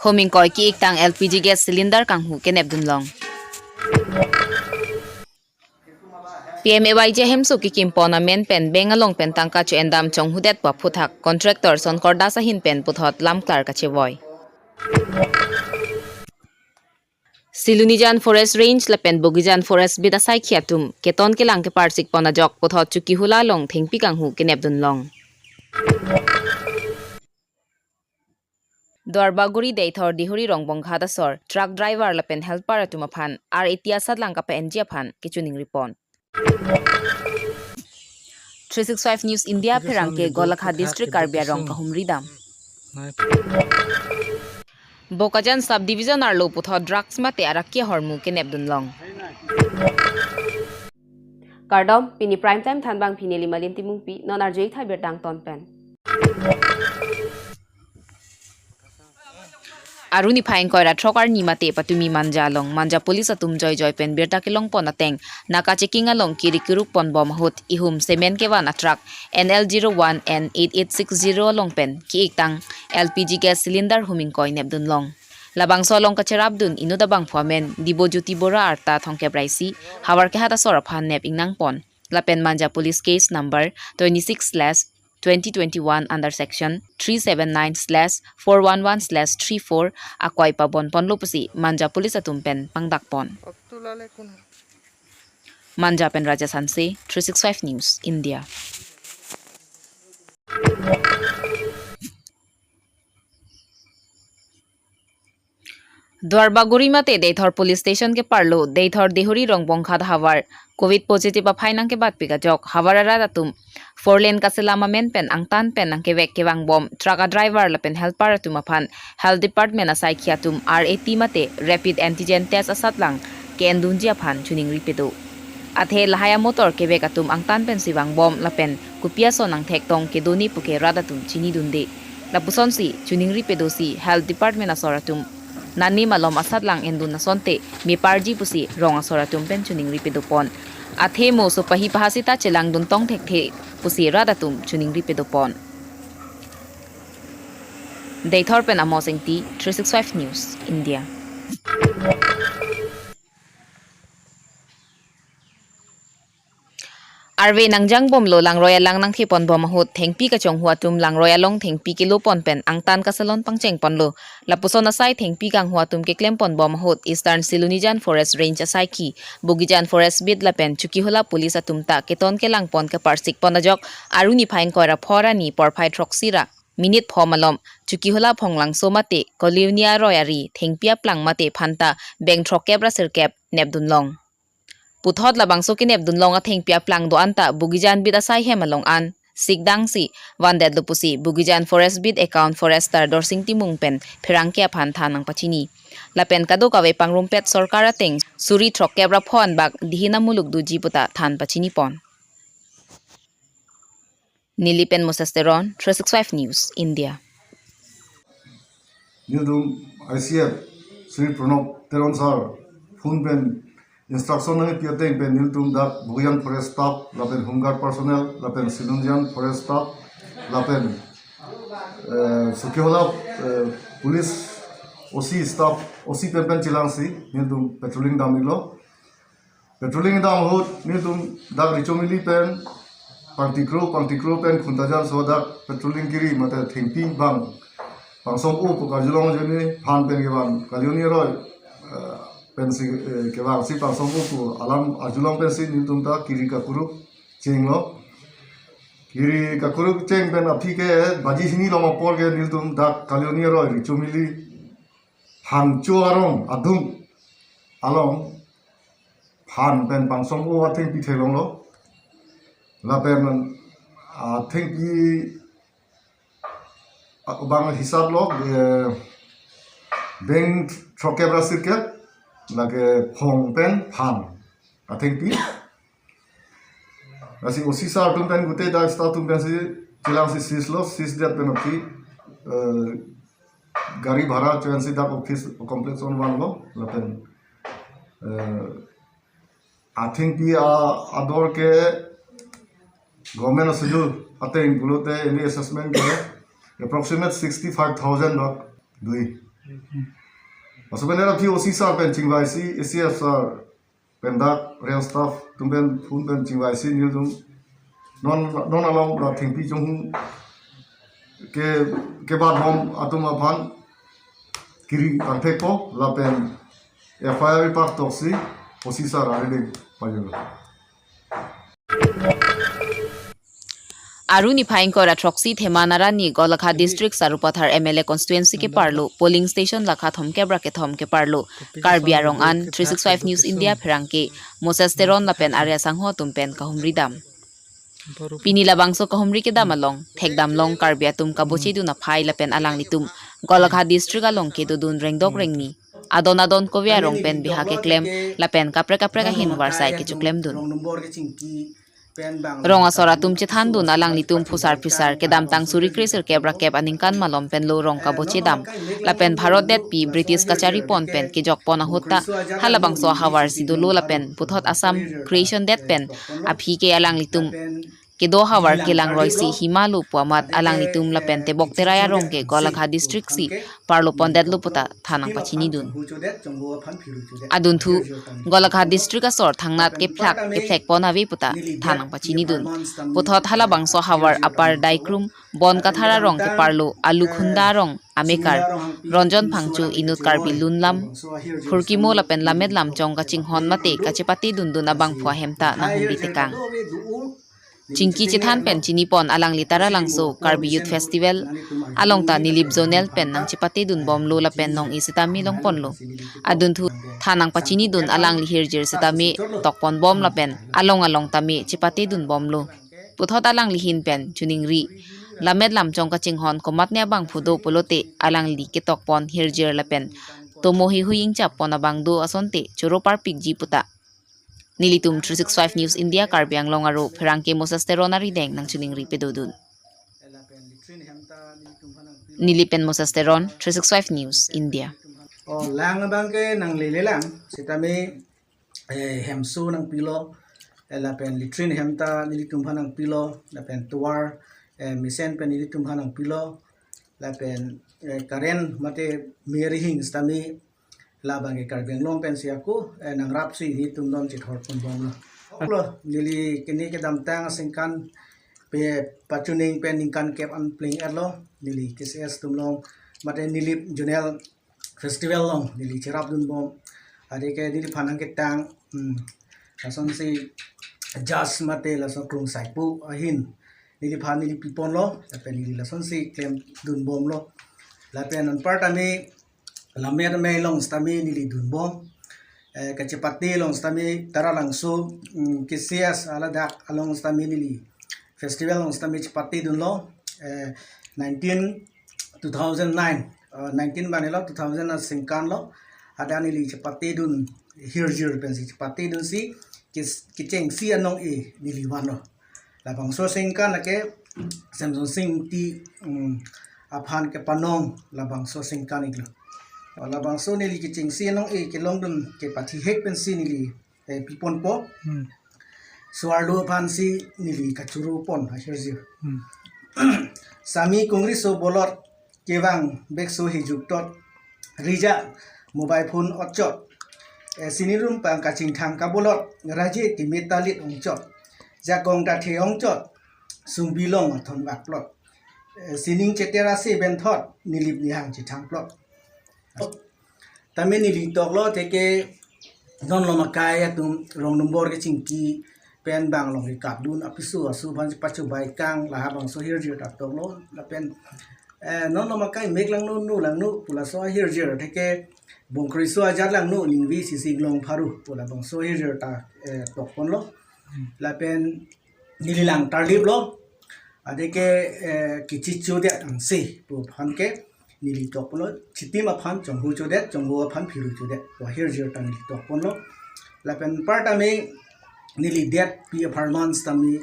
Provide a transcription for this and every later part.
homing koi ki ik tang LPG gas cylinder kang hu kenep dun long PMAY je hemso ki kimpona men pen bengalong pen tangka chu endam chong hudet pa phuthak contractor son korda sa hin pen puthot lam klar ka chewoi Silunijan Forest Range la pen Bogijan Forest bida sai khiatum keton ke lang ke parsik pona jok puthot chu ki hula long thengpi kang hu kenep dun long Dwarbaguri deithor dihuri rongbong khada sor truck driver la pen helper atuma phan ar etia sadlang ka pen jia phan kichuning ripon 365 News India Pherangke Golakha District Karbi Rong Kahumridam Bokajan Subdivision Arlo Putho Drugs Mate Arakia Hormu Kenep Dunlong Kardom Pini Prime Time Thanbang Pinili Malin Timungpi Non Arjay Thai Bertang Ton Pen Aruni Pine Koira Trokar Nimate Patumi Manjalong Manja Police Atum Joy Joy Pen Berta Kilong Ponateng Naka checking along Kirikuru Pon Bom Hut Ihum Semen Kevan Atrak NL01 and 8860 Long Pen Ki Iktang LPG gas cylinder huming koi Nebdun Long Labang Solong Kacharabdun Inudabang Fomen Dibo Juti Bora Arta Thongke Braisi Hawar Ke Hata Soraphan Nep Ingnang Pon Lapen Manja Police Case Number 26/2021 under Section 379/411/34 Akwai Pabon Ponlopusi Manja Police Atumpen Pangdakpon Manja Pen Raja Sanse 365 News India Dwarbaguri mate Deithor Police Station ke parlo Deithor Dehuri Rongbong khad hawar COVID positive aphainang ke bat pika jok hawarara datum 4 lane kaselama men pen angtan pen ang kewek kewang bom truck driver la pen helper atum aphan health department asai khiatum RAT mate rapid antigen test asatlang ke endunji aphan chuning ripedo athe lahaya motor kewek atum angtan pen siwang bom la pen kupia sonang thektong ke doni puke radatum chini dunde la puson si chuning ripedo si health department asoratum Nani malom asatlang endun na sonte mi parji pusi rong asoratum pen chuning ripidopon athe mo so pahi pahasita chelang dun tong thekhe pusi radatum chuning ripidopon Deithor pen amosengti 365 News India Arve nangjang bom lo lang royal lang nang thipon bom hut thengpi ka chong huatum lang royal long thengpi kilo pon pen angtan ka salon pangcheng pon lo lapuson asai thengpi kang huatum ke klem pon bom hut Eastern Silunijan Forest Range asai ki Bogijan Forest bid la pen chuki hola police atumta keton ke lang pon ka parsik pon ajok aru Niphai koira phora ni porphai troksira minute phomalom chuki hola phonglang somate kolivnia royari thengpia plang mate phanta beng throkebra sirkep nebdun long Puthot labang so kinep dunlong a thengpia plang do anta Bugijan bid asai hemalong an sigdang si wanded lupusi Bugijan Forest bid account forester dorsing timung pen phirangke aphan thanang pachini lapen kado kawe pangrumpet sarkara teng suri throkebra phon bak dihina muluk du jiputa than pachini pon Nilipen Mosasteron 365 News India Nildum ICF Sri Pranab Teronsar phone pen Instruction ng piateng pen niltum dak Bogijan Forest Staff lapen Homeguard personnel lapen Silunijan Forest Staff lapen Sukiola Police OC staff OC pen chilang si niltum patrolling dam ilo patrolling dam hot niltum dak richomili pen pangti crew pen khuntajan so dak patrolling kiri mate thingping bang pangsom u pukarjulong jeni phan pen geban kalioni roy pensi ke bang si pangsong ku alam ajulong pensi nitum ta kiri ka kuru chenglo kiri ka kuru cheng pen api ke baji sini lo mapor ke nitum da kalioni ro richumili hangchu arong adum along phan pen pangsong u athing pi thelong lo la pen athing pi bang hisab lo bank trokebra circuit lage phong pen phan athing pi asi osisa tum pen gute da sta tum pen si chilang si sislo sis dat pen api gari bhara chen si da office complex on one lo lapen athing pi ador ke government schedule athing gulote any assessment ke approximate 65,000 dui Sebenarnya POC sar pen cingwai si ACF sar pendak real staff tumben fun pen cingwai si nil tum non along la thingpi chung ke bad hom atum aphan kiri antek po la pen FIR pak toksi OC sar ari pajulo Aru Niphai ko ratroksi themanara ni Golakha district Sarupathar MLA constituency ke parlo polling station lakha thomke brake thomke parlo Karbi An 365 News India pherangke Mosasteron lapen area sangho tumpen kahumri dam Pinila bangso kahumri ke damalong thekdam long Karbi atum kabochi du Niphai lapen alang nitum Golakha district along ke dudun rengdok rengni adon kovia rong pen biha ke claim lapen kapre ka hin warsai ke chuklem dun Rong asora tum chithan dun alang litum phusar phisar kedam tang suri kriser kebra keb aningkan malom pen lo rong ka boche dam lapen bharot det pi British kachari pon pen ke jok pon ahutta halabang so hawar sidolo lapen puthot Assam creation det pen aphi ke alang litum ke do hawar ke lang roisi himalu puamat alang litum lapen te bokteraya rong ke Golakha district si parlo pon det luputa thanang pachini dun adun thu Golakha district asor thangnat ke flak pon avi puta thanang pachini dun puthot halabang so hawar apar daikrum bon kathara rong ke parlo alu khunda rong amekar ronjon phangchu inut Karbi lunlam phurkimo lapen lamet lam chong ka chinghon mate kachepati dun dun abang phwa hemta na humbi tekang Chinki chithan pen chinipon alang litara langso Karbi Youth Festival along ta nilip zonel pen nang chipati dun bom lo la pen nong isitami long pon lo adun thu thanang pachini dun alang lihir jir sitami tokpon bom la pen along tami chipati dun bom lo puthot alang lihin pen chuning ri lamet lam chong ka chinghon komat ne bang phudo polote alang li ke tokpon hir jir la pen tomohi huing chap pon abang do asonte choro par pik ji puta Nilitum 365 News India Karbi Anglong aro pherangke Mosasteron ari deng nang chuning ri pedodun Nilipen Mosasteron 365 News India lang bangke nang lelelang sitame hemsu nang pilo lapen litrin hemta nilitum hanang pilo lapen tuar misen pen nilitum hanang pilo lapen karen mate merihing stami labang ke Karbi Anglong pensi aku nang rapsi hitung don chit hor pun bom lo nili kini ke dam tang singkan pe pachuning pen ningkan kep an pling erlo nili KCS tumlong mate nili junel festival long nili chirap dun bom ade ke nili phanang ke tang lason si jas mate lason krung saipu ahin nili phan nili pipon lo lapen nili lason si claim dun bom lo lapen on part ami lamer me long stami nili dun bom kachipati long stami tara langso KCS aladak along stami nili festival long stami chipati dun lo 19 banelo 2000 na singkan lo ada nili chipati dun hirjir pensi chipati dun si kicheng si anong e nili wano labang so singkan lake samsung sing ti aphan ke panong labang so singkan iglo labang so nili kicheng si anong e ke long dun ke pati hek pen si nili pipon po suardo phan si nili kachuru pon hirjir sami kongres so bolot kewang bekso hijuk tot rija mobile phone ochot sinirum pang kaching thang kabolot raje timetalit ongchot jakong ta the ongchot sumbilong thon bak plot sining chetera se ben thot nilip nihang chithang plot tamen nili toklo teke non lo makaya tum rong nombor ke chingki pen bang long kap dun apisu asu ban pachu bai kang la habang so hirjir ta toklo la pen non lo makai mek lang nu lang nu pula so hirjir teke bongkri so ajar lang nu lingwi sisi glong pharu pula bang so hirjir ta tokpon lo la pen nililang tarlip lo adeke kichichu de angse pu phanke nili tokpon lo chitima phan chonghu chode chonghu phan phiru chode to hirjir ta nili tokpon lo la pen part ame nili det pi apartments tami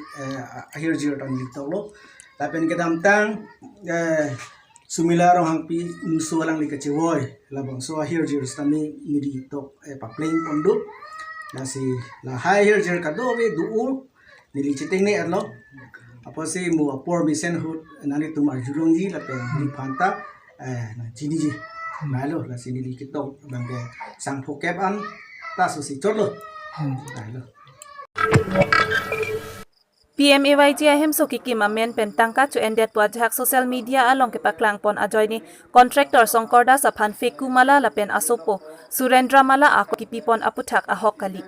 hirjir ta nili toklo la pen kedam tang sumila rong hang pi nusu lang li kachewoi labang so hirjir tami nili tok papling pondu la si la hai hirjir ka do we du nili chiting ne arlo apa si mu apor misen hut nani tumar julongji la pen ni phanta na chini ji nai lo la sini li kitok bangke sang phokep an ta su si chot lo nai lo PMAYG ahem so kiki mamen pentangka chu endet puajhak social media along ke paklang pon ajoini contractor songkorda saphan feku mala lapen asopo Surendra mala ako kipipon aputhak ahok kali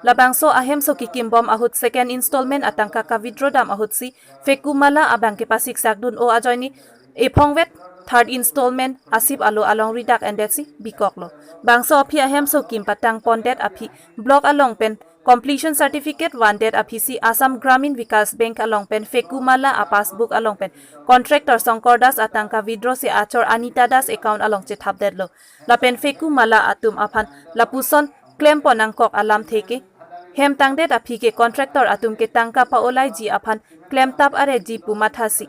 labangso ahem so kikim bom ahut second installment atangka ka withdraw dam ahut si feku mala abang ke pasik sakdun o ajoini ephongwet third installment asip alo along ridak endet si bikoklo bangso aphi ahem so kim patang pondet aphi block along pen completion certificate wanted apisi Assam Gramin Vikas Bank along pen Fekumala a passbook along pen contractor Songkordas atangka withdraw si achor Anita Das account along che thapdet lo la pen Fekumala atum aphan lapuson claim ponangkok alam theke hem tangdet aphi ke contractor atum ke tangka paolai ji aphan claim tap are ji pumathasi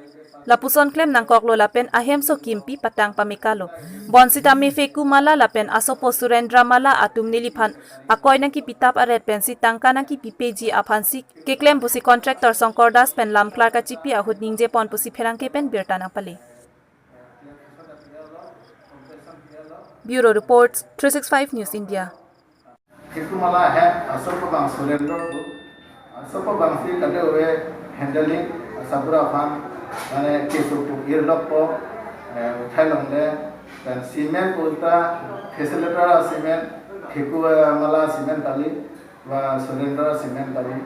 lapuson claim nangkok lo lapen ahem so kimpi patang pamikalo bonsita me Fekumala lapen asopo Surendra mala atum niliphan akoy nang ki pitap aret pen si tangka nang ki pipeji aphan si ke claim pusi contractor Songkordas pen lam clark chipi ahut ningje pon pusi pherang ke pen birta nang pale Bureau Reports 365 News India Fekumala है असोप बांग सुरेंद्र को असोप बांग सी कदे हुए handling सबरा फान माने केसु को इरलप को उठाइलंगे dan सीमेंट पुलता फैसिलिटर सीमेंट फेकुमाला सीमेंट डाली व सुरेंद्र सीमेंट डाली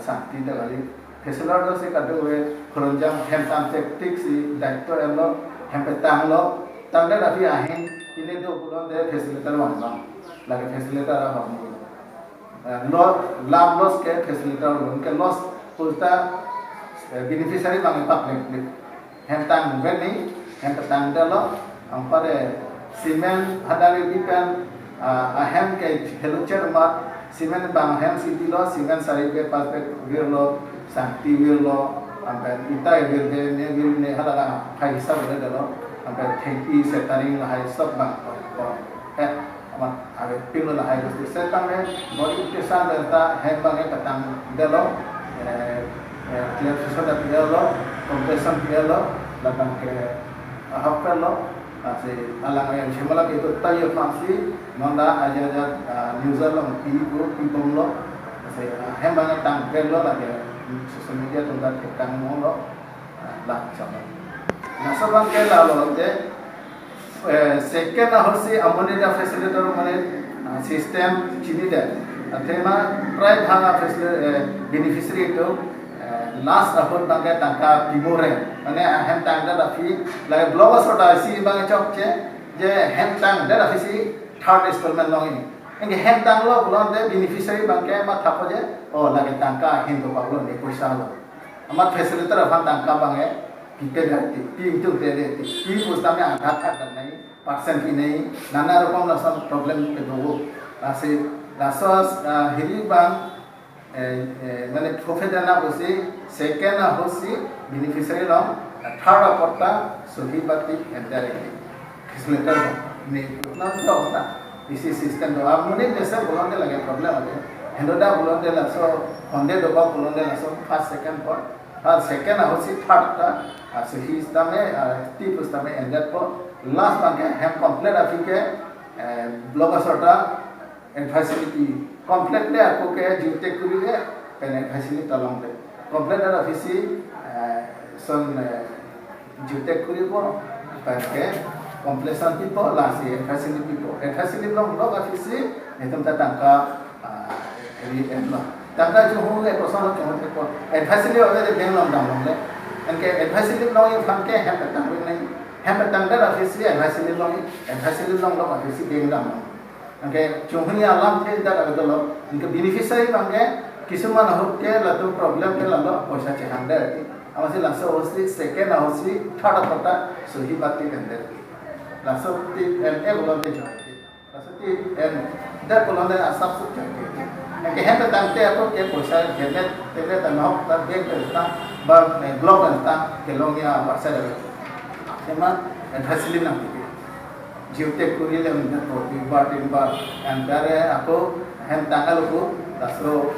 शांति डाली फैसिलिटर से कदे हुए खरंजाम हेम टेक्टिक सी दायित्व एलो हेम पे तांगलो तांगले रफी आहें इने दो पुलन दे फैसिलिटर वांगा lagi facilitator apa lab loss ke facilitator उनके loss पुलता beneficiary bangi public hentang beni hentang dalo ampare cement hadari dipen ahem ke helucer mat cement bang hem city lo cement sari pe pas pe wirlo sakti wirlo ampe itai wirde ne hadara khai sab le dalo ampe theki setting la hai sab bang ada pilih lah hai tu setang ni body kesan delta hembang yang petang delo clear sesuatu dia lo compression dia lo datang ke hafal lo si alang yang semula itu tayo fasi nanda aja New Zealand people lo si hembang yang tang delo lagi social media tu dah ketang lo lah sama nasabang ke lalu de second horsi ammonida facilitator mane system chini de athema pray bhanga beneficiary to last apor bangga tangka timore mane hem tangda rafi like bloggers ota si bang chok che je hem tangda rafi si third installment longi enge hem tanglo bulon de beneficiary bangke ma thapo je o lage tangka hindu pablo ne poisa lo amar facilitator bhang tangka bange kita berarti tim itu dari tim ustamanya angkat dan naik persen ini nana rokam langsung problem kedua lasos hiri bang mana profesional bosi second bosi beneficiary long third aporta suhi bati indirectly facilitator ini nanti hoता इसी system तो आप मुझे जैसे बोलने लगे problem है हेंडोडा बोलने lasso होंडे डोबा बोलने लासो फर्स्ट सेकंड पर और सेकंड होसी थर्ड ता सही इस्तामे टिप इस्तामे एंडर पर लास्ट बांके हम कंप्लीट अफिके ब्लॉगर सोटा फैसिलिटी कंप्लीट ले आपको के जीवते कुरी है पेने फैसिलिटी तलाम ले कंप्लीट अफिसी सन जीवते कुरी पर पेने completion people last year facility long blog office netum tatangka ri enlo tangka jo hu le person lo chon ko facility ove de beng long dam le enke facility long ye famke hem tatang nei hem tatang da office facility long blog office beng dam enke chomhni alam the da ga lo enke beneficiary bange kisuman hokke latu problem ke lalo poisa chehang da amasi laso hosi second hosi third pata sohi batti kande langsung ti bolon te join langsung ti dar bolon de asap suk join ke hem tang te ato ke poisa genet tele tanok ta bek ta ba blog ta ke longya parsa de tema facility na jiute kurile minta to ba and dare ako hem tangal ko lasro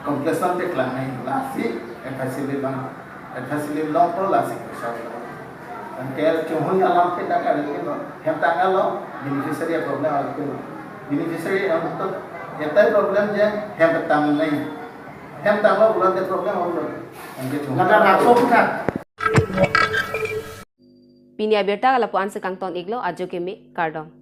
completion te klang nai lasi facility long ko lasi poisa Angkel cuma alam kita kan itu hem tanggal lo beneficiary problem itu beneficiary untuk itu problem je hem petang lain hem tanggal bulan itu problem orang angkel cuma Pini Abirta kalapuan sekang ton iglo ajo kemi kardom.